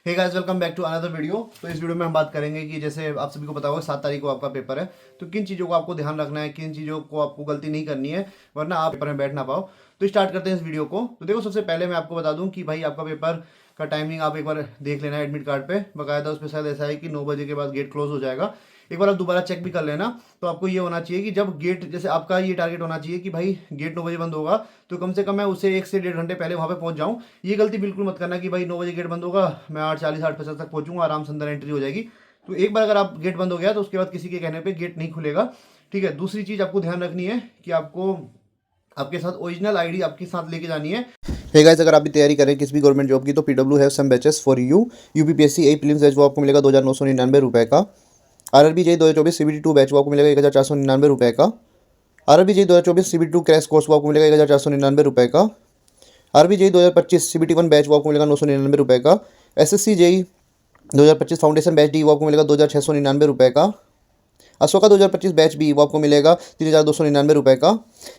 Hey guys, welcome back to another video. तो इस video में हम बात करेंगे कि जैसे आप सभी को पता होगा 7 तारीख को आपका पेपर है, तो किन चीज़ों को आपको ध्यान रखना है, किन चीज़ों को आपको गलती नहीं करनी है वरना आप पेपर में बैठ ना पाओ। तो स्टार्ट करते हैं इस वीडियो को। तो देखो, सबसे पहले मैं आपको बता दूं कि भाई आपका पेपर का टाइमिंग आप एक बार देख लेना है एडमिट कार्ड पे बाकायदा। उस पर शायद ऐसा है कि 9 बजे के बाद गेट क्लोज हो जाएगा। एक बार आप दोबारा चेक भी कर लेना। तो आपको ये होना चाहिए कि जब गेट, जैसे आपका ये टारगेट होना चाहिए कि भाई गेट 9 बजे बंद होगा, तो कम से कम मैं उससे 1 से 1.5 घंटे पहले वहाँ पे पहुँच जाऊँ। ये गलती बिल्कुल मत करना कि भाई 9 बजे गेट बंद होगा, मैं 8:40 8:50 तक पहुँचूंगा, आराम से अंदर एंट्री हो जाएगी। तो एक बार अगर आप गेट बंद हो गया तो उसके बाद किसी के कहने पर गेट नहीं खुलेगा। ठीक है। दूसरी चीज़ आपको ध्यान रखनी है कि आपको आपके साथ ओरिजिनल आईडी आपके साथ लेके जानी है। हे गाइस, अगर आप भी तैयारी करें किसी भी गवर्नमेंट जॉब की तो PW have some batches for you. UPPSC a prelims batch वो आपको मिलेगा 2,999 रुपये का। आरआरबी जेई 2024 सीबीटी 2 बैच वो आपको मिलेगा 1,499 रुपये का। RRB JE 2024 CBT 2 crash course वो आपको मिलेगा 1,499 रुपये का। आरआरबी जेई 2025 सीबीटी 1 बैच वो आपको मिलेगा 999 रुपये का। SSC JE 2025 foundation batch D वो आपको मिलेगा 2,699 रुपये का। अशोका 2025 बैच बी वो आपको मिलेगा 3,299 रुपये का।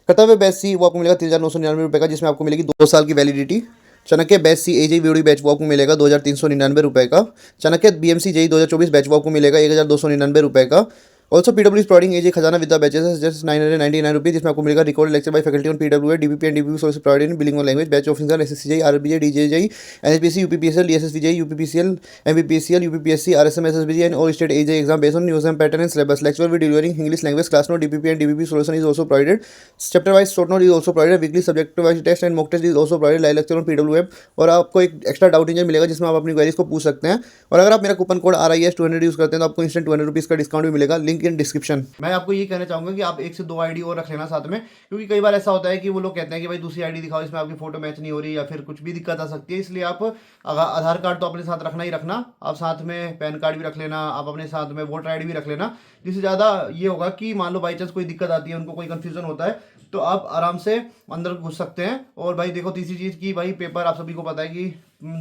कर्तव्य बैच सी वो आपको मिलेगा 3,999 रुपये का, जिसमें आपको मिलेगी 2 साल की वैलिडिटी। चाणक्य बैच सी एजी वीडी बैच वो आपको मिलेगा 2,399 रुपये का। चाणक्य बीएमसी जेई 2024 बैच वो आपको मिलेगा 1,299 रुपये का। Also PW is providing AG Khazana with the batches just 999 rupees, जिसमें आपको मिलेगा record lecture by faculty on PW DPP and DPP source provided in bilingual language batch of इंसान SSC RBJ DJJE NHPC UPPSL DSSBJE UPPCL MPPCL UPPSC RSM SSBG and all state AJ exam based on USM pattern and syllabus lecture with delivering English language class note DPP and DPP solution is also provided. Chapter wise short note is also provided. Weekly subject wise test and mock test is also provided. Live lecture on PW app और आपको एक extra doubt engine मिलेगा जिसमें आप अपनी queries को पूछ सकते हैं। और अगर आप मेरा कूपन कोड RIS 200 यूज करते हैं तो आपको इंस्टेंट 200 रुपीज़ का डिस्काउंट भी मिलेगा। Link in description. मैं आपको ये कहना चाहूंगा कि आप 1 से 2 आईडी और रख लेना साथ में, क्योंकि कई बार ऐसा होता है कि वो लोग कहते हैं कि भाई दूसरी आईडी दिखाओ, इसमें आपकी फोटो मैच नहीं हो रही या फिर कुछ भी दिक्कत आ सकती है। इसलिए आप आधार कार्ड तो अपने साथ रखना ही रखना, आप साथ में पैन कार्ड भी रख लेना, आप अपने साथ में वोटर आईडी भी रख लेना। जिससे ज़्यादा ये होगा कि मान लो बाई चांस कोई दिक्कत आती है, उनको कोई कंफ्यूजन होता है, तो आप आराम से अंदर घुस सकते हैं। और भाई देखो, तीसरी चीज़ की भाई पेपर आप सभी को पता है कि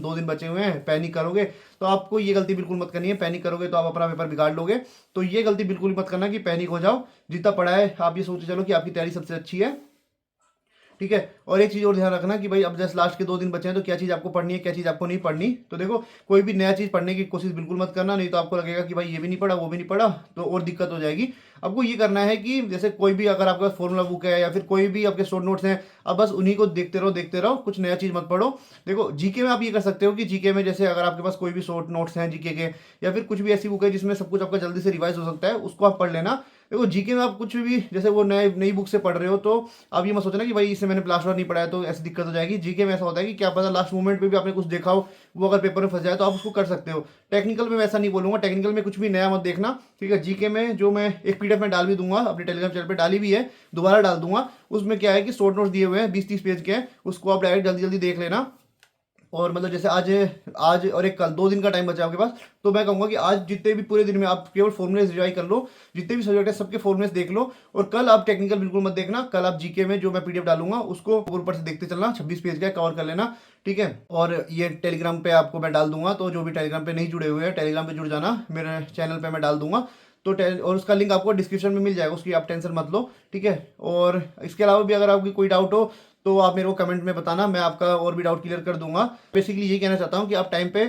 2 दिन बचे हुए हैं। पैनिक करोगे तो आपको ये गलती बिल्कुल मत करनी है। पैनिक करोगे तो आप अपना पेपर बिगाड़ लोगे। तो ये गलती बिल्कुल मत करना कि पैनिक हो जाओ। जितना पढ़ा है आप ये सोच चलो कि आपकी तैयारी सबसे अच्छी है। ठीक है। और एक चीज़ और ध्यान रखना कि भाई अब जैसे लास्ट के 2 दिन बचे हैं, तो क्या चीज़ आपको पढ़नी है, क्या चीज़ आपको नहीं पढ़नी। तो देखो, कोई भी नया चीज़ पढ़ने की कोशिश बिल्कुल मत करना, नहीं तो आपको लगेगा कि भाई ये भी नहीं पढ़ा वो भी नहीं पढ़ा, तो और दिक्कत हो जाएगी। आपको ये करना है कि जैसे कोई भी अगर आपके पास फॉर्मूला बुक है या फिर कोई भी आपके शॉर्ट नोट्स हैं, अब बस उन्हीं को देखते रहो, कुछ नया चीज़ मत पढ़ो। देखो, जीके में आप ये कर सकते हो कि जीके में जैसे अगर आपके पास कोई भी शॉर्ट नोट्स हैं जीके के, या फिर कुछ भी ऐसी बुक है जिसमें सब कुछ आपका जल्दी से रिवाइज हो सकता है, उसको आप पढ़ लेना। देखो, जीके में आप कुछ भी जैसे वो नई बुक से पढ़ रहे हो, तो आप ये मत सोचना कि भाई इससे मैंने लास्ट बार नहीं पढ़ा है तो ऐसी दिक्कत हो जाएगी। जीके में ऐसा होता है कि क्या पता लास्ट मोमेंट पे भी आपने कुछ देखा हो, वो अगर पेपर में फंस जाए तो आप उसको कर सकते हो। टेक्निकल में वैसा नहीं बोलूंगा, टेक्निकल में कुछ भी नया मत देखना। ठीक है। जीके में जो मैं एक PDF में डाल भी दूंगा, अपने टेलीग्राम चैनल पे डाली भी है, दोबारा डाल दूंगा। उसमें क्या है कि शॉर्ट नोट्स दिए हुए हैं 20-30 पेज के हैं, उसको आप डायरेक्ट जल्दी जल्दी देख लेना। और मतलब जैसे आज और एक कल 2 दिन का टाइम बचा है आपके पास, तो मैं कहूँगा कि आज जितने भी पूरे दिन में आप केवल फॉर्मुलेस रिवाइज कर लो, जितने भी सब्जेक्ट है सबके फॉर्मुलेस देख लो। और कल आप टेक्निकल बिल्कुल मत देखना। कल आप जीके में जो मैं PDF डालूंगा उसको ऊपर से देखते चलना, 26 पेज का कवर कर लेना। ठीक है। और ये टेलीग्राम पे आपको मैं डाल दूंगा, तो जो भी टेलीग्राम पे नहीं जुड़े हुए हैं, टेलीग्राम पे जुड़ जाना, मेरे चैनल पे मैं डाल दूंगा। तो और उसका लिंक आपको डिस्क्रिप्शन में मिल जाएगा, उसकी आप टेंशन मत लो। ठीक है। और इसके अलावा भी अगर आपकी कोई डाउट हो तो आप मेरे को कमेंट में बताना, मैं आपका और भी डाउट क्लियर कर दूंगा। बेसिकली यही कहना चाहता हूँ कि आप टाइम पे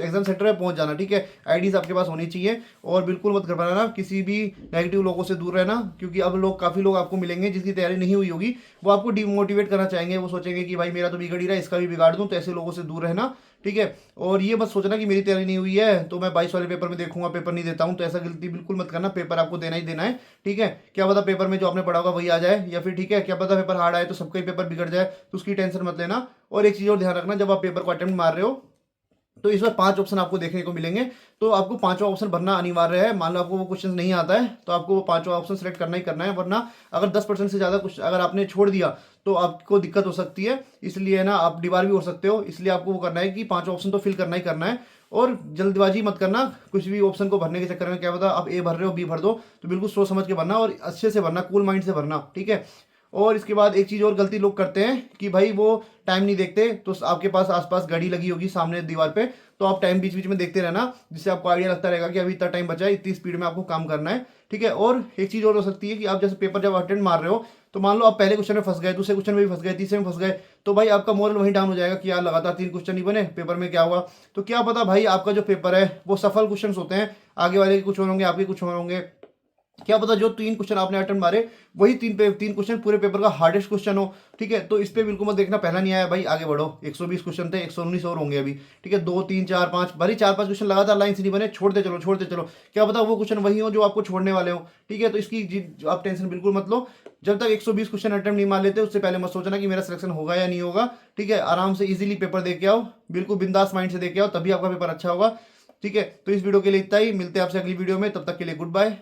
एग्जाम सेंटर में पहुंच जाना। ठीक है। आईडीज आपके पास होनी चाहिए और बिल्कुल मत घबराना, किसी भी नेगेटिव लोगों से दूर रहना, क्योंकि अब काफ़ी लोग आपको मिलेंगे जिसकी तैयारी नहीं हुई होगी, वो आपको डिमोटिवेट करना चाहेंगे। वो सोचेंगे कि भाई मेरा तो बिगड़ ही रहा है, इसका भी बिगाड़ दूँ, तो ऐसे लोगों से दूर रहना। ठीक है। और ये मत सोचना कि मेरी तैयारी नहीं हुई है तो मैं 22 वाले पेपर में देखूंगा, पेपर नहीं देता हूं, तो ऐसा गलती बिल्कुल मत करना। पेपर आपको देना ही देना है। ठीक है। क्या पता पेपर में जो आपने पढ़ा होगा वही आ जाए, या फिर ठीक है क्या पता पेपर हार्ड आए तो सबका ही पेपर बिगड़ जाए, तो उसकी टेंशन मत लेना। और एक चीज़ और ध्यान रखना, जब आप पेपर को अटेम्प्ट मार रहे हो तो इस बार 5 ऑप्शन आपको देखने को मिलेंगे, तो आपको 5वां ऑप्शन भरना अनिवार्य है। मान लो आपको वो क्वेश्चन नहीं आता है तो आपको वो 5वां ऑप्शन सेलेक्ट करना ही करना है, वरना अगर 10% से ज़्यादा कुछ अगर आपने छोड़ दिया तो आपको दिक्कत हो सकती है। इसलिए ना आप डिबार भी हो सकते हो। इसलिए आपको वो करना है कि 5वां ऑप्शन तो फिल करना ही करना है। और जल्दबाजी मत करना कुछ भी ऑप्शन को भरने के चक्कर में, क्या पता आप A भर रहे हो B भर दो, तो बिल्कुल सोच समझ के भरना और अच्छे से भरना, कूल माइंड से भरना। ठीक है। और इसके बाद एक चीज़ और गलती लोग करते हैं कि भाई वो टाइम नहीं देखते, तो आपके पास आसपास घड़ी लगी होगी सामने दीवार पे, तो आप टाइम बीच बीच में देखते रहना, जिससे आपको आइडिया लगता रहेगा कि अभी इतना टाइम बचा है, इतनी स्पीड में आपको काम करना है। ठीक है। और एक चीज़ और हो सकती है कि आप जैसे पेपर जब अटेंड मार रहे हो तो मान लो आप पहले क्वेश्चन में फंस गए, दूसरे क्वेश्चन में भी फंस गए, तीसरे में फंस गए, तो भाई आपका मोरल वहीं डाउन हो जाएगा कि यार लगातार 3 क्वेश्चन नहीं बने, पेपर में क्या हुआ। तो क्या पता भाई आपका जो पेपर है वो सफल क्वेश्चन होते हैं, आगे वाले के कुछ और होंगे, आपके कुछ और होंगे। क्या पता जो 3 क्वेश्चन आपने अटेम्प्ट मारे वही 3 क्वेश्चन पूरे पेपर का हार्डेस्ट क्वेश्चन हो। ठीक है, तो इस पे बिल्कुल मत देखना पहला नहीं आया भाई आगे बढ़ो, 120 क्वेश्चन थे, 119 और होंगे अभी। ठीक है, 2 3 4 5 भरी 4 5 क्वेश्चन लगातार लाइन से नहीं बने, छोड़ते चलो छोड़ते चलो, क्या पता वो क्वेश्चन वही हो जो आपको छोड़ने वाले हो। ठीक है, तो इसकी आप टेंशन बिल्कुल मत लो। जब तक 120 क्वेश्चन अटेम्प्ट नहीं मार लेते उससे पहले मत सोचना कि मेरा सिलेक्शन होगा या नहीं होगा। ठीक है, आराम से इजीली पेपर दे के आओ, बिल्कुल बिंदास माइंड से दे के आओ, तभी आपका पेपर अच्छा होगा। ठीक है, तो इस वीडियो के लिए इतना ही, मिलते हैं आपसे अगली वीडियो में, तब तक के लिए गुड बाय।